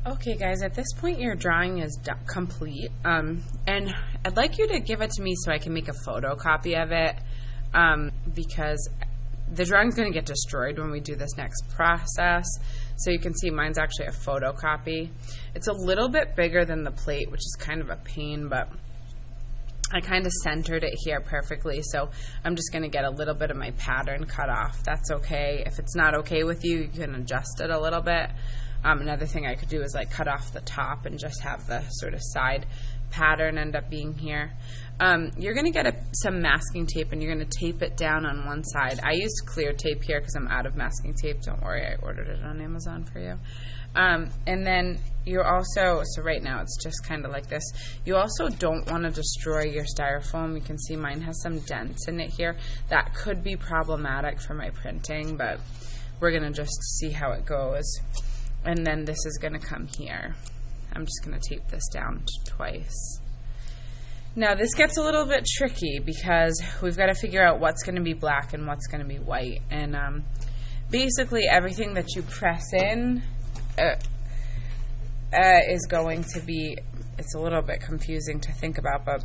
Okay guys, at this point your drawing is complete, and I'd like you to give it to me so I can make a photocopy of it, because the drawing's going to get destroyed when we do this next process. So you can see mine's actually a photocopy. It's a little bit bigger than the plate, which is kind of a pain, but I kind of centered it here perfectly, so I'm just going to get a little bit of my pattern cut off. That's okay. If it's not okay with you, you can adjust it a little bit. Another thing I could do is like cut off the top and just have the sort of side pattern end up being here. You're going to get some masking tape and you're going to tape it down on one side. I used clear tape here because I'm out of masking tape. Don't worry, I ordered it on Amazon for you. And then you also, so right now it's just kind of like this. You also don't want to destroy your styrofoam. You can see mine has some dents in it here. That could be problematic for my printing, but we're going to just see how it goes. And then this is going to come here. I'm just going to tape this down twice. Now this gets a little bit tricky because we've got to figure out what's going to be black and what's going to be white. And basically everything that you press in is going to be, it's a little bit confusing to think about, but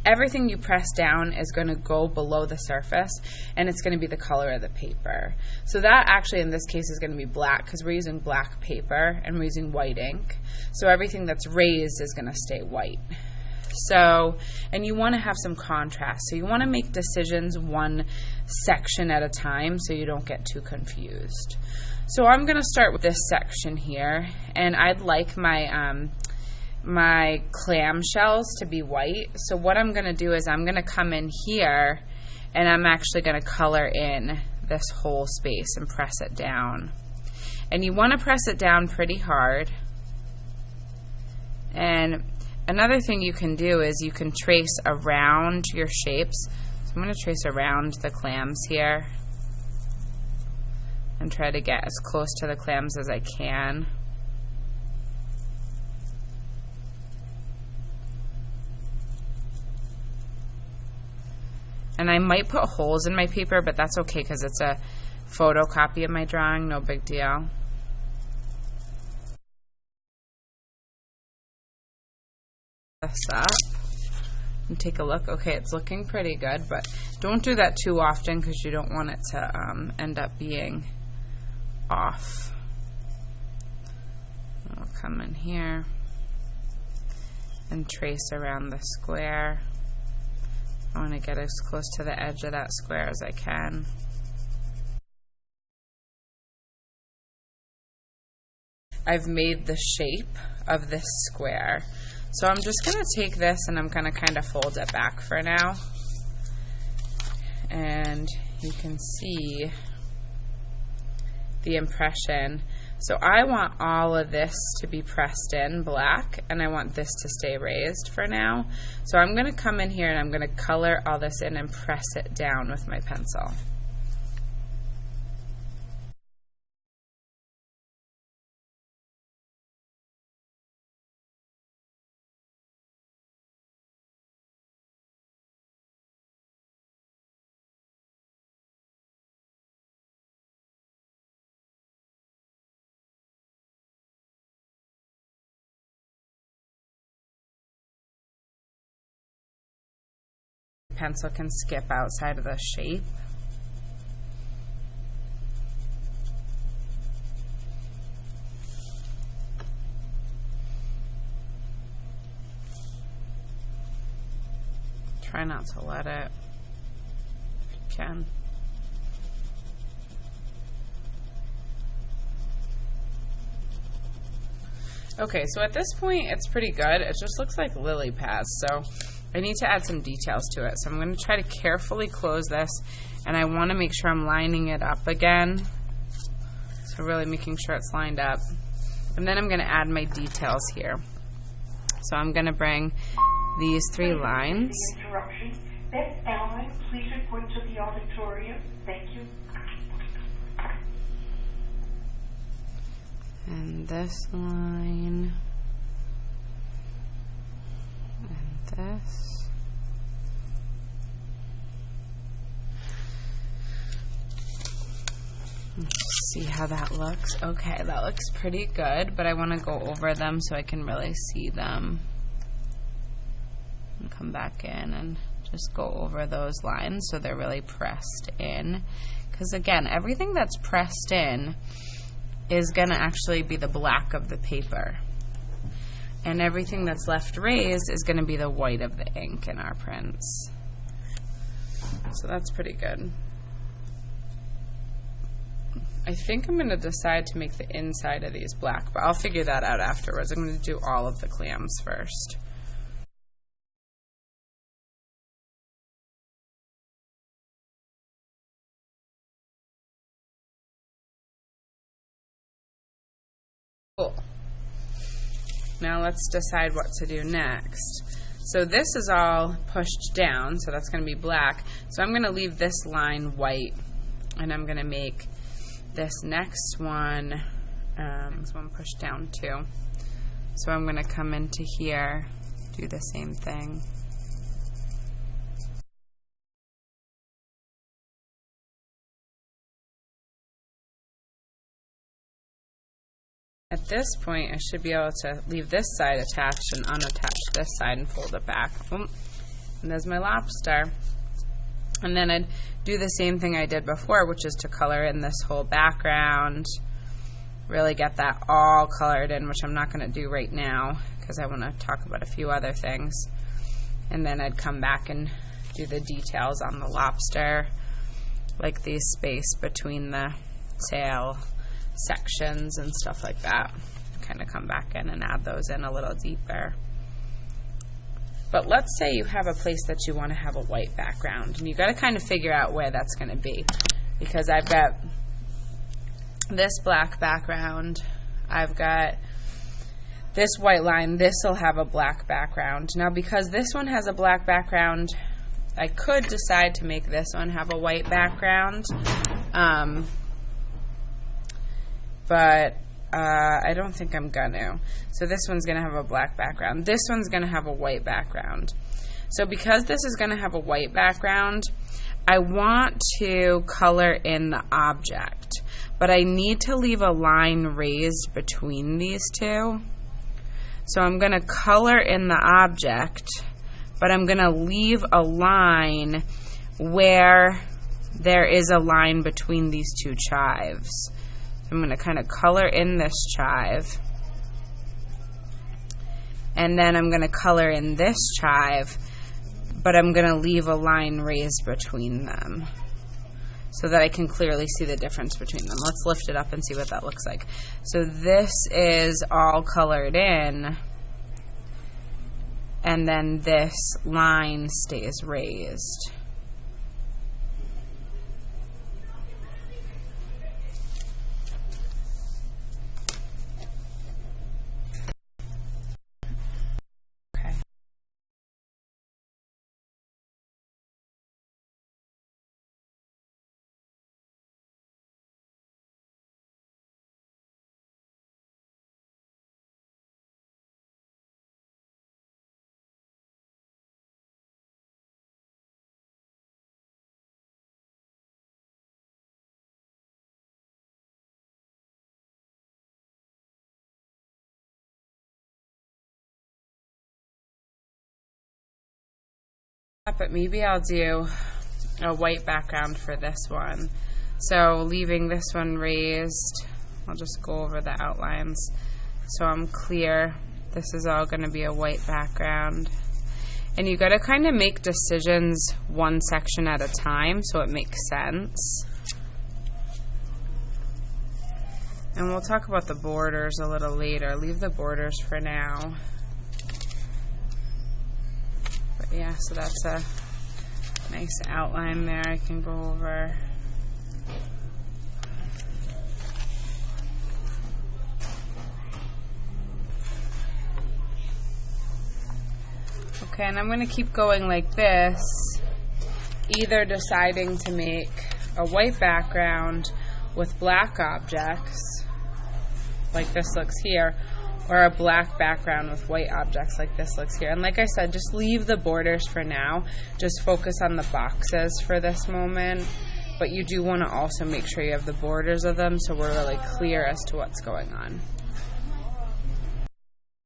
everything you press down is going to go below the surface, and it's going to be the color of the paper. So that actually in this case is going to be black because we're using black paper and we're using white ink. So everything that's raised is going to stay white. So, and you want to have some contrast. So you want to make decisions one section at a time so you don't get too confused. So I'm going to start with this section here, and I'd like my my clamshells to be white. So what I'm going to do is I'm going to come in here and I'm actually going to color in this whole space and press it down. And you want to press it down pretty hard. And another thing you can do is you can trace around your shapes. So I'm going to trace around the clams here and try to get as close to the clams as I can. And I might put holes in my paper, but that's okay because it's a photocopy of my drawing, no big deal. This up and take a look. Okay, it's looking pretty good, but don't do that too often because you don't want it to end up being off. I'll come in here and trace around the square. I want to get as close to the edge of that square as I can. I've made the shape of this square. So I'm just going to take this and I'm going to kind of fold it back for now. And you can see the impression. So I want all of this to be pressed in black, and I want this to stay raised for now. So I'm going to come in here and I'm going to color all this in and press it down with my pencil. Pencil can skip outside of the shape. Try not to let it, if you can. Okay, so at this point it's pretty good. It just looks like lily pads, so I need to add some details to it. So I'm going to try to carefully close this, and I want to make sure I'm lining it up again. So really making sure it's lined up. And then I'm going to add my details here. So I'm going to bring these three lines. Interruption. Beth Allen, please report to the auditorium. Thank you. And this line. And this. Let's see how that looks. Okay, that looks pretty good, but I want to go over them so I can really see them. And come back in and just go over those lines so they're really pressed in. Because again, everything that's pressed in is going to actually be the black of the paper. And everything that's left raised is going to be the white of the ink in our prints. So that's pretty good. I think I'm going to decide to make the inside of these black, but I'll figure that out afterwards. I'm going to do all of the clams first. Cool. Now let's decide what to do next. So this is all pushed down, so that's going to be black. So I'm going to leave this line white, and I'm going to make this next one pushed down too. So I'm going to come into here, do the same thing. At this point, I should be able to leave this side attached and unattach this side and fold it back. And there's my lobster. And then I'd do the same thing I did before, which is to color in this whole background. Really get that all colored in, which I'm not going to do right now because I want to talk about a few other things. And then I'd come back and do the details on the lobster, like the space between the tail sections and stuff like that. Kind of come back in and add those in a little deeper. But let's say you have a place that you want to have a white background, and you got to kind of figure out where that's going to be, because I've got this black background, I've got this white line, this will have a black background. Now because this one has a black background, I could decide to make this one have a white background, but I don't think I'm gonna. So this one's gonna have a black background. This one's gonna have a white background. So because this is gonna have a white background, I want to color in the object, but I need to leave a line raised between these two. So I'm gonna color in the object, but I'm gonna leave a line where there is a line between these two chives. I'm going to kind of color in this chive, and then I'm going to color in this chive, but I'm going to leave a line raised between them so that I can clearly see the difference between them. Let's lift it up and see what that looks like. So this is all colored in, and then this line stays raised. But maybe I'll do a white background for this one. So leaving this one raised, I'll just go over the outlines so I'm clear. This is all going to be a white background. And you got to kind of make decisions one section at a time so it makes sense. And we'll talk about the borders a little later. Leave the borders for now. But yeah, so that's a nice outline there I can go over. Okay, and I'm going to keep going like this, either deciding to make a white background with black objects, like this looks here, or a black background with white objects like this looks here. And like I said, just leave the borders for now. Just focus on the boxes for this moment, but you do want to also make sure you have the borders of them so we're really clear as to what's going on.